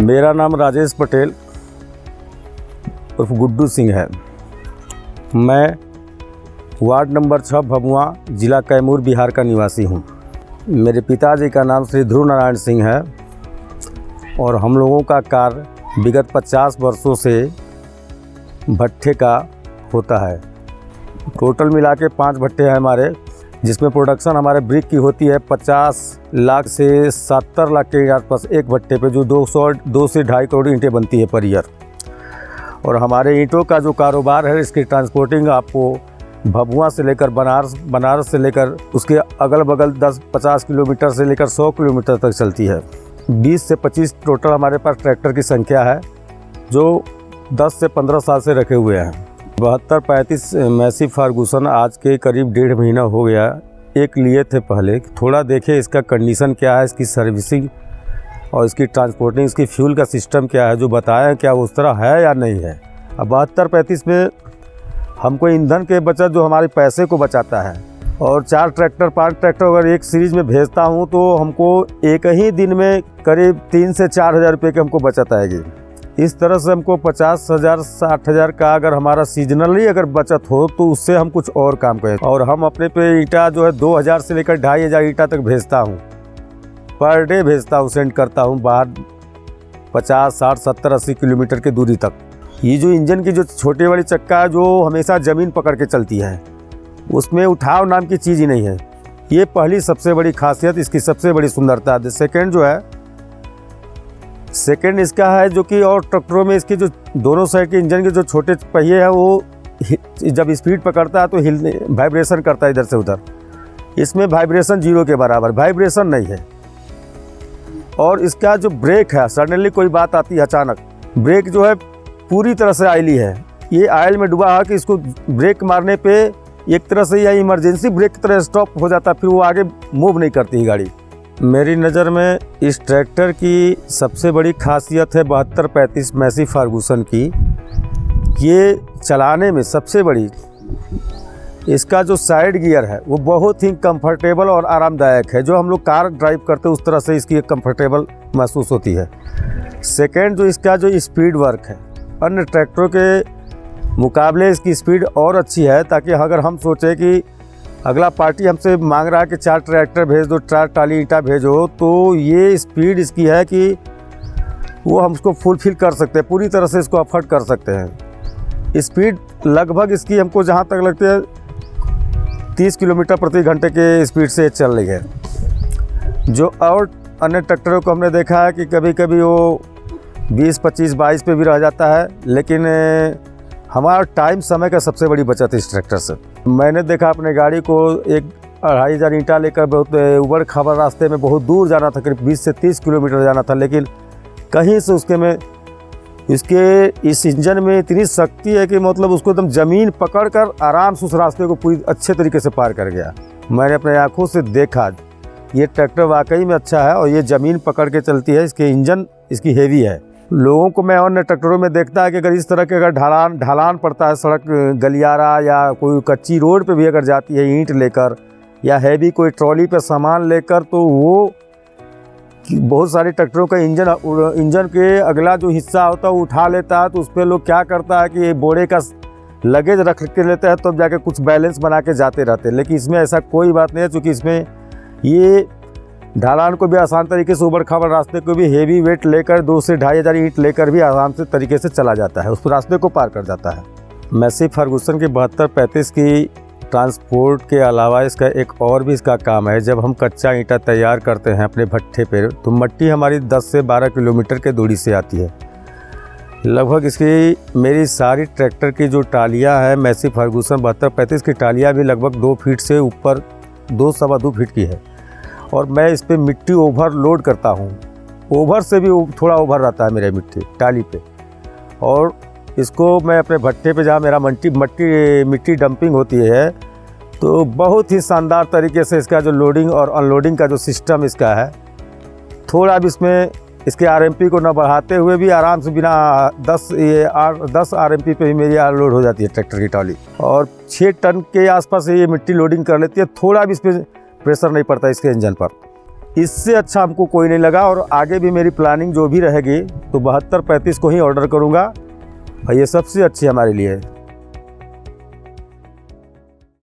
मेरा नाम राजेश पटेल उर्फ गुड्डू सिंह है। मैं वार्ड नंबर 6 भभुआ, ज़िला कैमूर, बिहार का निवासी हूँ। मेरे पिताजी का नाम श्री ध्रुव नारायण सिंह है और हम लोगों का कार्य विगत 50 वर्षों से भट्ठे का होता है। टोटल मिला के 5 भट्ठे हैं हमारे, जिसमें प्रोडक्शन हमारे ब्रिक की होती है 50 लाख से 70 लाख के आसपास एक भट्टे पे, जो 2 से 2.5 करोड़ ईंटें बनती है पर ईयर। और हमारे ईंटों का जो कारोबार है, इसकी ट्रांसपोर्टिंग आपको भभुआ से लेकर बनारस से लेकर उसके अगल बगल 10-50 किलोमीटर से लेकर 100 किलोमीटर तक चलती है। 20 से 25 टोटल हमारे पास ट्रैक्टर की संख्या है, जो 10 से 15 साल से रखे हुए हैं। 7235 मैसी फर्गूसन आज के करीब 1.5 महीना हो गया। एक लिए थे पहले, थोड़ा देखे इसका कंडीशन क्या है, इसकी सर्विसिंग और इसकी ट्रांसपोर्टिंग, इसकी फ्यूल का सिस्टम क्या है, जो बताया क्या उस तरह है या नहीं है। अब 7235 में हमको ईंधन के बचत जो हमारे पैसे को बचाता है, और 4 ट्रैक्टर 5 ट्रैक्टर अगर एक सीरीज़ में भेजता हूँ तो हमको एक ही दिन में करीब 3 से 4 हज़ार रुपये की हमको बचत आएगी। इस तरह से हमको 50,000 60,000 का अगर हमारा सीजनली अगर बचत हो तो उससे हम कुछ और काम करें। और हम अपने पे ईंटा जो है 2000 से लेकर 2500 ईंटा तक भेजता हूँ, पर डे भेजता हूँ, सेंड करता हूँ बाहर 50, 60, 70, 80 किलोमीटर की दूरी तक। ये जो इंजन की जो छोटी वाली चक्का है, जो हमेशा ज़मीन पकड़ के चलती है, उसमें उठाव नाम की चीज़ ही नहीं है। ये पहली सबसे बड़ी खासियत, इसकी सबसे बड़ी सुंदरता है। सेकंड इसका है जो कि और ट्रैक्टरों में इसकी जो दोनों साइड के इंजन के जो छोटे पहिए हैं, वो जब स्पीड पकड़ता है तो हिलने वाइब्रेशन करता है इधर से उधर। इसमें वाइब्रेशन 0 के बराबर, वाइब्रेशन नहीं है। और इसका जो ब्रेक है, सडनली कोई बात आती है अचानक, ब्रेक जो है पूरी तरह से ऑयली है। ये ऑयल में डूबा है कि इसको ब्रेक मारने पे एक तरह से यह इमरजेंसी ब्रेक की तरह स्टॉप हो जाता, फिर वो आगे मूव नहीं करती है गाड़ी। मेरी नज़र में इस ट्रैक्टर की सबसे बड़ी खासियत है 7235 मैसी फर्गूसन की। ये चलाने में सबसे बड़ी इसका जो साइड गियर है वो बहुत ही कंफर्टेबल और आरामदायक है। जो हम लोग कार ड्राइव करते हैं उस तरह से इसकी कंफर्टेबल महसूस होती है। सेकंड, जो इसका जो स्पीड वर्क है, अन्य ट्रैक्टरों के मुकाबले इसकी स्पीड और अच्छी है, ताकि अगर हम सोचें कि अगला पार्टी हमसे मांग रहा है कि 4 ट्रैक्टर भेज दो, 4 टाली ईंटा भेजो, तो ये स्पीड इसकी है कि वो हम उसको फुलफिल कर सकते हैं, पूरी तरह से इसको अफोर्ड कर सकते हैं। स्पीड लगभग इसकी हमको जहाँ तक लगती है 30 किलोमीटर प्रति घंटे के स्पीड से चल रही है। जो और अन्य ट्रैक्टरों को हमने देखा है कि कभी कभी वो 20, 25, 22 पे भी रह जाता है, लेकिन हमारा टाइम समय का सबसे बड़ी बचत इस ट्रैक्टर से। मैंने देखा अपने गाड़ी को 1-2,500 ईंटा लेकर बहुत उबड़ खाबड़ रास्ते में बहुत दूर जाना था, करीब 20 से 30 किलोमीटर जाना था, लेकिन कहीं से इसके इस इंजन में इतनी शक्ति है कि मतलब उसको एकदम ज़मीन पकड़कर आराम से उस रास्ते को पूरी अच्छे तरीके से पार कर गया। मैंने अपने आँखों से देखा, ये ट्रैक्टर वाकई में अच्छा है और ये ज़मीन पकड़ के चलती है। इसके इंजन इसकी हेवी है। लोगों को मैं अन्य ट्रैक्टरों में देखता है कि अगर इस तरह के अगर ढलान पड़ता है, सड़क गलियारा या कोई कच्ची रोड पे भी अगर जाती है ईंट लेकर या हैवी कोई ट्रॉली पे सामान लेकर, तो वो बहुत सारे ट्रैक्टरों का इंजन के अगला जो हिस्सा होता है वो उठा लेता है। तो उस पर लोग क्या करता है कि ये बोरे का लगेज रख के लेते हैं, तब जाके कुछ बैलेंस बना के जाते रहते हैं। लेकिन इसमें ऐसा कोई बात नहीं है, क्योंकि इसमें ये ढलान को भी आसान तरीके से, उबड़ खाबड़ रास्ते को भी हेवी वेट लेकर 2 से 2,500 ईंट लेकर भी आराम से तरीके से चला जाता है, उस रास्ते को पार कर जाता है। मैसी फर्गूसन की 7235 की ट्रांसपोर्ट के अलावा इसका एक और भी इसका काम है। जब हम कच्चा ईंटा तैयार करते हैं अपने भट्ठे पर, तो मट्टी हमारी 10 से 12 किलोमीटर के दूरी से आती है। लगभग इसकी मेरी सारी ट्रैक्टर की जो टालियाँ हैं मैसी फर्गूसन 7235 की टालियाँ भी लगभग 2 फीट से ऊपर, 2 सवा 2 फीट की है। और मैं इस पर मिट्टी ओवरलोड करता हूँ, ओवर से भी थोड़ा ओवर रहता है मेरे मिट्टी टाली पे। और इसको मैं अपने भट्टे पे, जहाँ मेरा मिट्टी डंपिंग होती है, तो बहुत ही शानदार तरीके से इसका जो लोडिंग और अनलोडिंग का जो सिस्टम इसका है, थोड़ा भी इसमें इसके आरएमपी को न बढ़ाते हुए भी आराम से बिना 10 आरएमपी पे भी मेरी लोड हो जाती है ट्रैक्टर की ट्रॉली। और 6 टन के आसपास ये मिट्टी लोडिंग कर लेती है। थोड़ा भी इस पर प्रेशर नहीं पड़ता इसके इंजन पर। इससे अच्छा हमको कोई नहीं लगा और आगे भी मेरी प्लानिंग जो भी रहेगी तो 72-35 को ही ऑर्डर करूँगा और ये सबसे अच्छी हमारे लिए है।